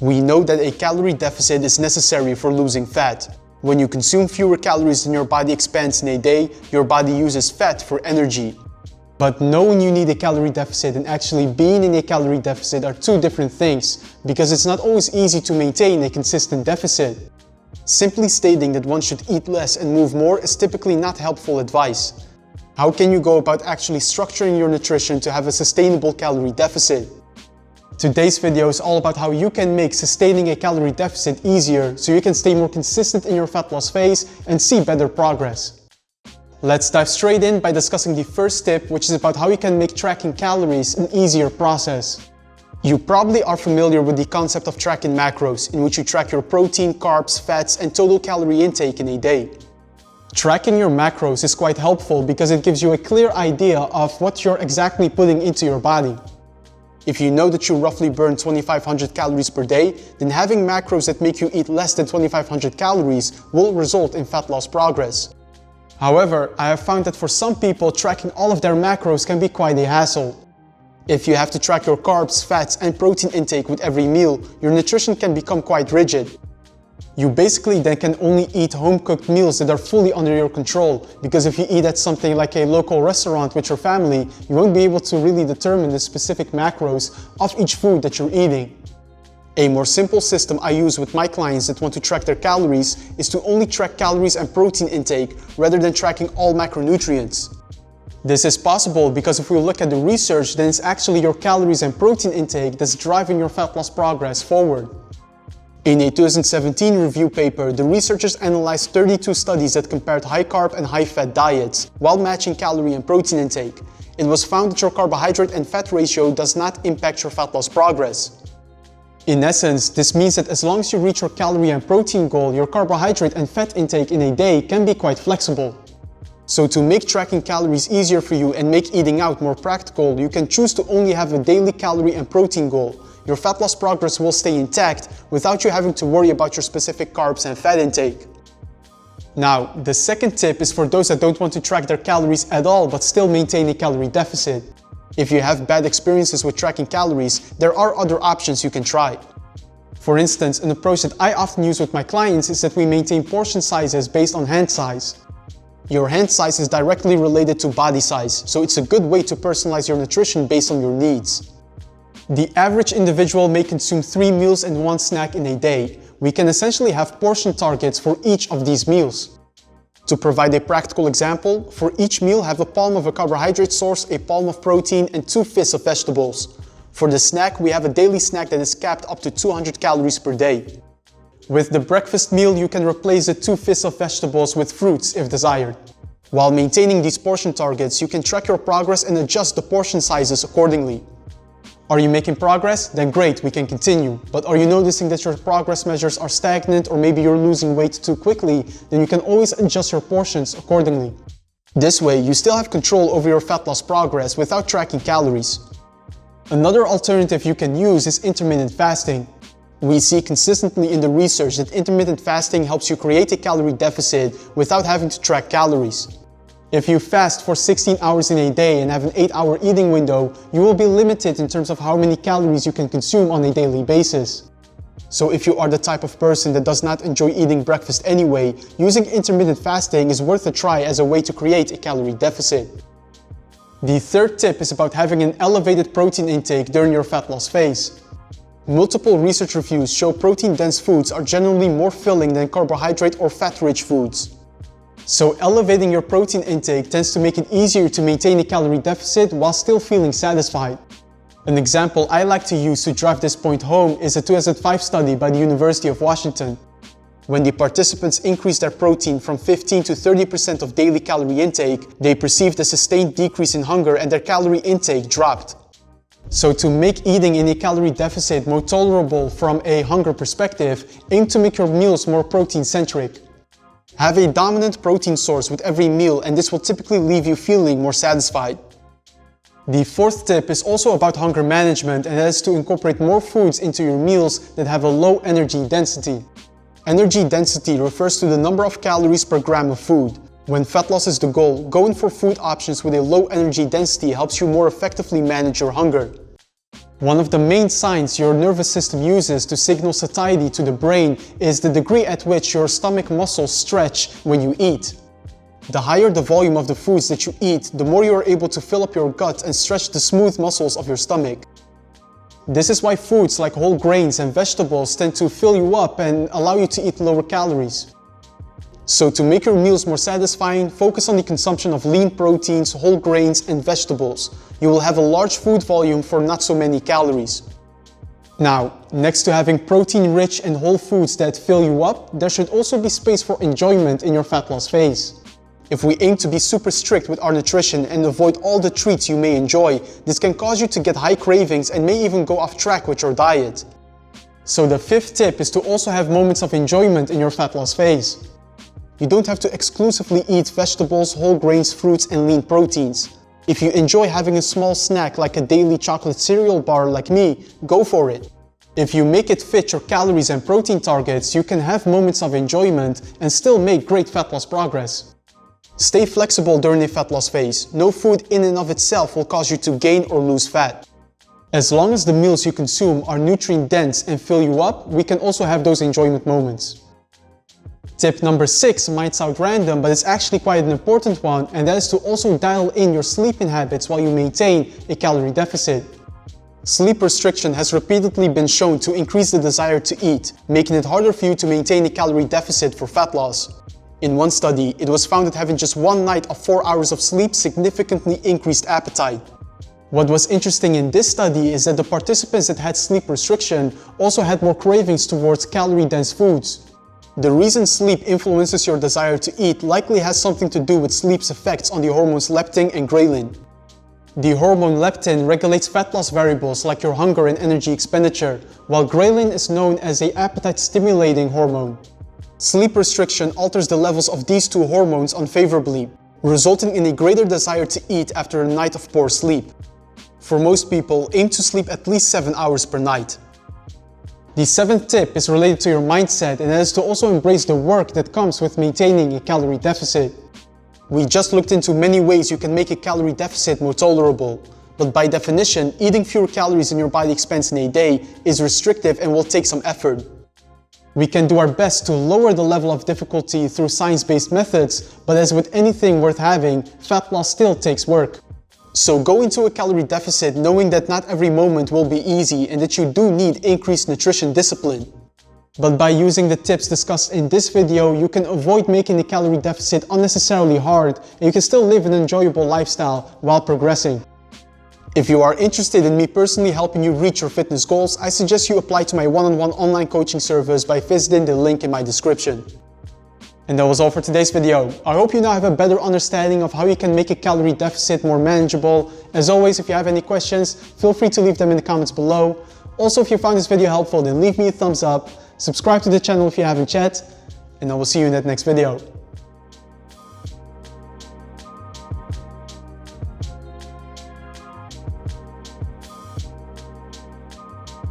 We know that a calorie deficit is necessary for losing fat. When you consume fewer calories than your body expends in a day, your body uses fat for energy. But knowing you need a calorie deficit and actually being in a calorie deficit are two different things, because it's not always easy to maintain a consistent deficit. Simply stating that one should eat less and move more is typically not helpful advice. How can you go about actually structuring your nutrition to have a sustainable calorie deficit? Today's video is all about how you can make sustaining a calorie deficit easier so you can stay more consistent in your fat loss phase and see better progress. Let's dive straight in by discussing the first tip, which is about how you can make tracking calories an easier process. You probably are familiar with the concept of tracking macros, in which you track your protein, carbs, fats, and total calorie intake in a day. Tracking your macros is quite helpful because it gives you a clear idea of what you're exactly putting into your body. If you know that you roughly burn 2,500 calories per day, then having macros that make you eat less than 2,500 calories will result in fat loss progress. However, I have found that for some people, tracking all of their macros can be quite a hassle. If you have to track your carbs, fats, and protein intake with every meal, your nutrition can become quite rigid. You basically then can only eat home-cooked meals that are fully under your control, because if you eat at something like a local restaurant with your family, you won't be able to really determine the specific macros of each food that you're eating. A more simple system I use with my clients that want to track their calories is to only track calories and protein intake rather than tracking all macronutrients. This is possible because if we look at the research, then it's actually your calories and protein intake that's driving your fat loss progress forward. In a 2017 review paper, the researchers analyzed 32 studies that compared high-carb and high-fat diets while matching calorie and protein intake. It was found that your carbohydrate and fat ratio does not impact your fat loss progress. In essence, this means that as long as you reach your calorie and protein goal, your carbohydrate and fat intake in a day can be quite flexible. So to make tracking calories easier for you and make eating out more practical, you can choose to only have a daily calorie and protein goal. Your fat loss progress will stay intact without you having to worry about your specific carbs and fat intake. Now, the second tip is for those that don't want to track their calories at all but still maintain a calorie deficit. If you have bad experiences with tracking calories, there are other options you can try. For instance, an approach that I often use with my clients is that we maintain portion sizes based on hand size. Your hand size is directly related to body size, so it's a good way to personalize your nutrition based on your needs. The average individual may consume 3 meals and 1 snack in a day. We can essentially have portion targets for each of these meals. To provide a practical example, for each meal have a palm of a carbohydrate source, a palm of protein, and 2 fists of vegetables. For the snack, we have a daily snack that is capped up to 200 calories per day. With the breakfast meal, you can replace the 2 fists of vegetables with fruits if desired. While maintaining these portion targets, you can track your progress and adjust the portion sizes accordingly. Are you making progress? Then great, we can continue. But are you noticing that your progress measures are stagnant or maybe you're losing weight too quickly? Then you can always adjust your portions accordingly. This way, you still have control over your fat loss progress without tracking calories. Another alternative you can use is intermittent fasting. We see consistently in the research that intermittent fasting helps you create a calorie deficit without having to track calories. If you fast for 16 hours in a day and have an 8-hour eating window, you will be limited in terms of how many calories you can consume on a daily basis. So if you are the type of person that does not enjoy eating breakfast anyway, using intermittent fasting is worth a try as a way to create a calorie deficit. The third tip is about having an elevated protein intake during your fat loss phase. Multiple research reviews show protein-dense foods are generally more filling than carbohydrate or fat-rich foods. So elevating your protein intake tends to make it easier to maintain a calorie deficit while still feeling satisfied. An example I like to use to drive this point home is a 2005 study by the University of Washington. When the participants increased their protein from 15 to 30% of daily calorie intake, they perceived a sustained decrease in hunger and their calorie intake dropped. So to make eating in a calorie deficit more tolerable from a hunger perspective, aim to make your meals more protein-centric. Have a dominant protein source with every meal, and this will typically leave you feeling more satisfied. The fourth tip is also about hunger management, and that is to incorporate more foods into your meals that have a low energy density. Energy density refers to the number of calories per gram of food. When fat loss is the goal, going for food options with a low energy density helps you more effectively manage your hunger. One of the main signs your nervous system uses to signal satiety to the brain is the degree at which your stomach muscles stretch when you eat. The higher the volume of the foods that you eat, the more you are able to fill up your gut and stretch the smooth muscles of your stomach. This is why foods like whole grains and vegetables tend to fill you up and allow you to eat lower calories. So to make your meals more satisfying, focus on the consumption of lean proteins, whole grains, and vegetables. You will have a large food volume for not so many calories. Now, next to having protein-rich and whole foods that fill you up, there should also be space for enjoyment in your fat loss phase. If we aim to be super strict with our nutrition and avoid all the treats you may enjoy, this can cause you to get high cravings and may even go off track with your diet. So the fifth tip is to also have moments of enjoyment in your fat loss phase. You don't have to exclusively eat vegetables, whole grains, fruits, and lean proteins. If you enjoy having a small snack like a daily chocolate cereal bar like me, go for it. If you make it fit your calories and protein targets, you can have moments of enjoyment and still make great fat loss progress. Stay flexible during a fat loss phase. No food in and of itself will cause you to gain or lose fat. As long as the meals you consume are nutrient dense and fill you up, we can also have those enjoyment moments. Tip number 6 might sound random, but it's actually quite an important one, and that is to also dial in your sleeping habits while you maintain a calorie deficit. Sleep restriction has repeatedly been shown to increase the desire to eat, making it harder for you to maintain a calorie deficit for fat loss. In one study, it was found that having just one night of 4 hours of sleep significantly increased appetite. What was interesting in this study is that the participants that had sleep restriction also had more cravings towards calorie-dense foods. The reason sleep influences your desire to eat likely has something to do with sleep's effects on the hormones leptin and ghrelin. The hormone leptin regulates fat loss variables like your hunger and energy expenditure, while ghrelin is known as an appetite-stimulating hormone. Sleep restriction alters the levels of these two hormones unfavorably, resulting in a greater desire to eat after a night of poor sleep. For most people, aim to sleep at least 7 hours per night. The seventh tip is related to your mindset, and that is to also embrace the work that comes with maintaining a calorie deficit. We just looked into many ways you can make a calorie deficit more tolerable, but by definition, eating fewer calories in your body expense in a day is restrictive and will take some effort. We can do our best to lower the level of difficulty through science-based methods, but as with anything worth having, fat loss still takes work. So go into a calorie deficit knowing that not every moment will be easy and that you do need increased nutrition discipline. But by using the tips discussed in this video, you can avoid making the calorie deficit unnecessarily hard and you can still live an enjoyable lifestyle while progressing. If you are interested in me personally helping you reach your fitness goals, I suggest you apply to my one-on-one online coaching service by visiting the link in my description. And that was all for today's video. I hope you now have a better understanding of how you can make a calorie deficit more manageable. As always, if you have any questions, feel free to leave them in the comments below. Also, if you found this video helpful, then leave me a thumbs up, subscribe to the channel if you haven't yet, and I will see you in that next video.